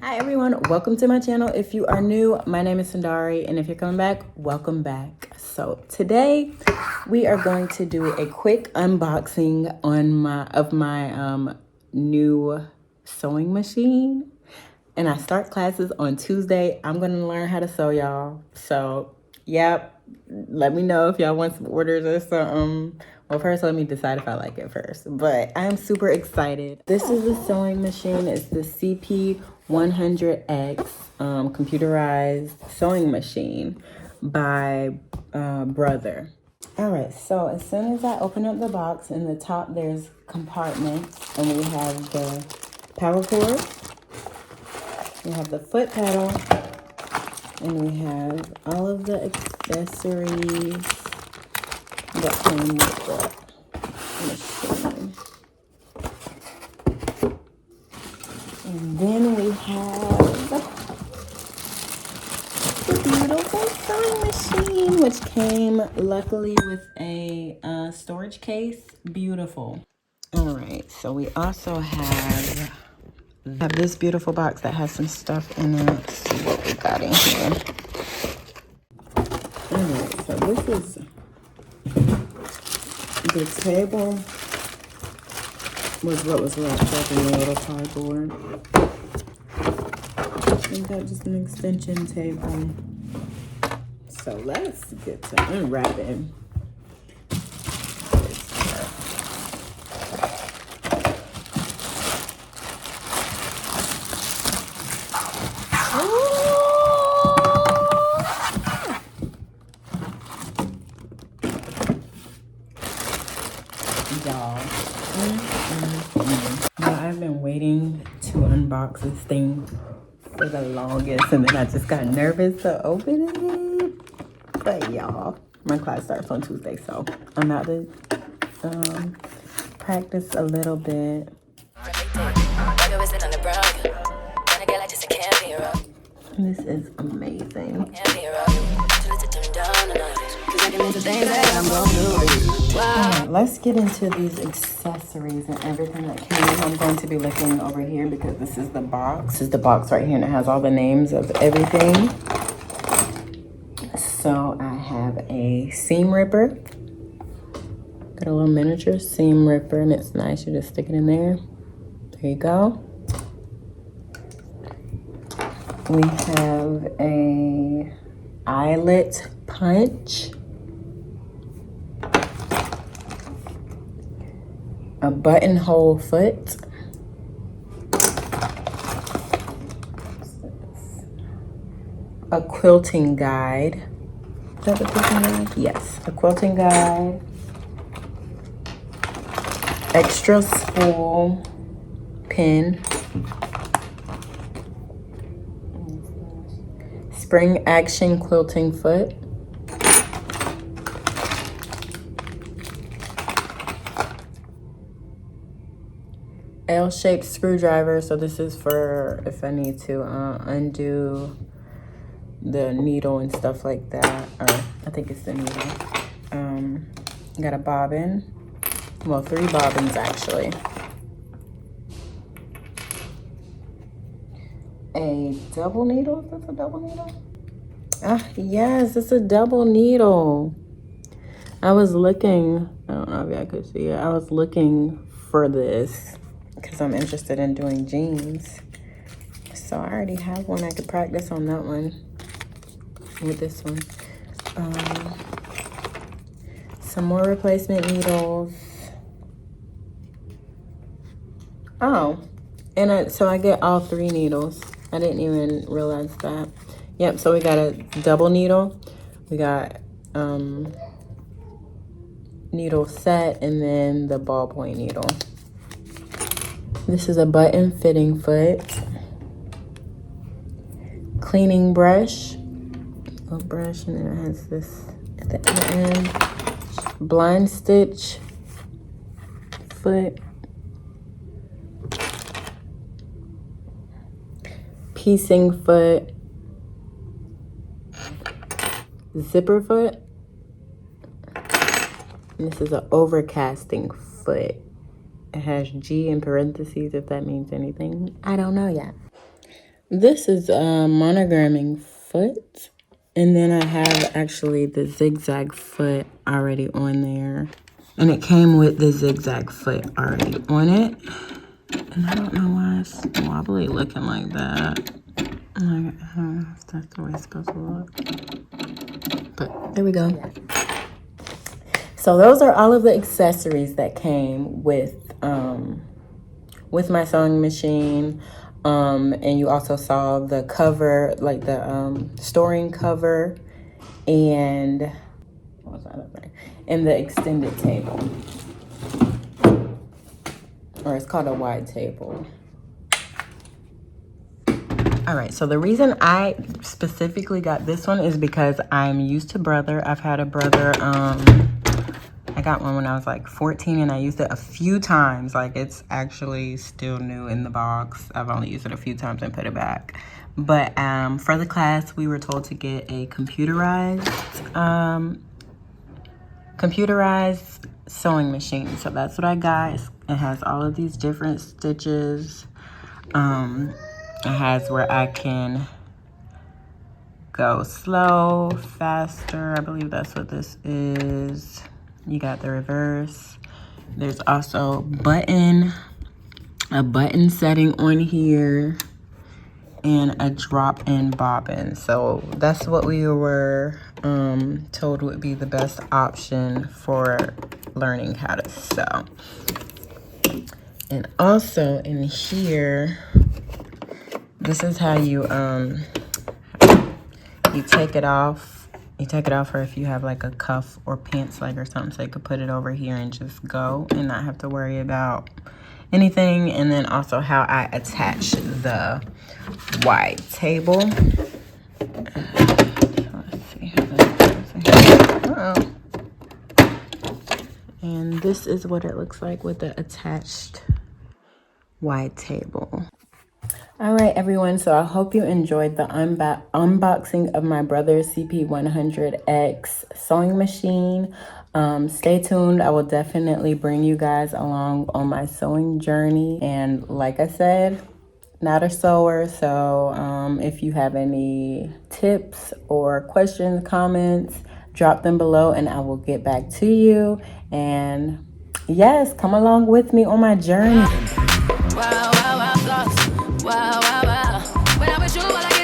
Hi everyone, welcome to my channel. If you are new, my name is Sandari, and if you're coming back, welcome back. So today we are going to do a quick unboxing of my new sewing machine. And I start classes on Tuesday. I'm gonna learn how to sew, y'all. So yep, let me know if y'all want some orders or something. Well, first let me decide if I like it first, but I am super excited. This is the sewing machine. It's the CP100X computerized sewing machine by Brother. All right, so as soon as I open up the box, in the top there's compartments, and we have the power cord, we have the foot pedal, and we have all of the accessories that come with the machine. And then we have the beautiful sewing machine, which came luckily with a storage case. Beautiful. All right, so we also have this beautiful box that has some stuff in it. Let's see what we got in here. All right, so this is the table was what was wrapped up in a little cardboard. We got just an extension table. So let's get to unwrapping. Y'all. I've been waiting to unbox this thing for the longest, and then I just got nervous to open it. But y'all, my class starts on Tuesday, so I'm about to practice a little bit. This is amazing. Alright, let's get into these accessories and everything that came in. I'm going to be looking over here because this is the box. This is the box right here, and it has all the names of everything. So I have a seam ripper. Got a little miniature seam ripper, and it's nice. You just stick it in there. There you go. We have a eyelet punch, a buttonhole foot, a quilting guide. Is that the quilting guide? Yes, a quilting guide, extra spool pin, spring action quilting foot, L-shaped screwdriver. So this is for if I need to undo the needle and stuff like that. Or I think it's the needle. Got a bobbin. Well, 3 bobbins actually. A double needle. Is this a double needle? Ah, yes, it's a double needle. I was looking, I don't know if y'all could see it. I was looking for this because I'm interested in doing jeans. So I already have one. I could practice on that one with this one. Some more replacement needles. Oh, and so I get all 3 needles. I didn't even realize that. Yep, so we got a double needle. We got needle set, and then the ballpoint needle. This is a button fitting foot. Cleaning brush. A brush, and then it has this at the end. Blind stitch foot. Piecing foot. Zipper foot. And this is an overcasting foot. It has G in parentheses, if that means anything. I don't know yet. This is monogramming foot. And then I have actually the zigzag foot already on there. And it came with the zigzag foot already on it. And I don't know why it's wobbly looking like that. I don't know if that's the way it's supposed to look. But there we go. So those are all of the accessories that came with my sewing machine. And you also saw the cover, like the storing cover, and what was that up there? And the extended table, or it's called a wide table. All right, so the reason I specifically got this one is because I'm used to Brother. I've had a Brother, I got one when I was like 14 and I used it a few times. Like, it's actually still new in the box. I've only used it a few times and put it back. But for the class, we were told to get a computerized sewing machine. So that's what I got. It has all of these different stitches. It has where I can go slow, faster. I believe that's what this is. You got the reverse. There's also a button setting on here, and a drop-in bobbin. So that's what we were told would be the best option for learning how to sew. And also in here, this is how you take it off. You take it off, or if you have like a cuff or pants leg or something, so you could put it over here and just go and not have to worry about anything. And then also how I attach the wide table. Let's see how this goes in here. And this is what it looks like with the attached wide table. All right, everyone, so I hope you enjoyed the unboxing of my Brother's CP100X sewing machine. Stay tuned. I will definitely bring you guys along on my sewing journey. And like I said, not a sewer, so if you have any tips or questions, comments, drop them below and I will get back to you. And yes, come along with me on my journey. Wow, wow, wow, wow.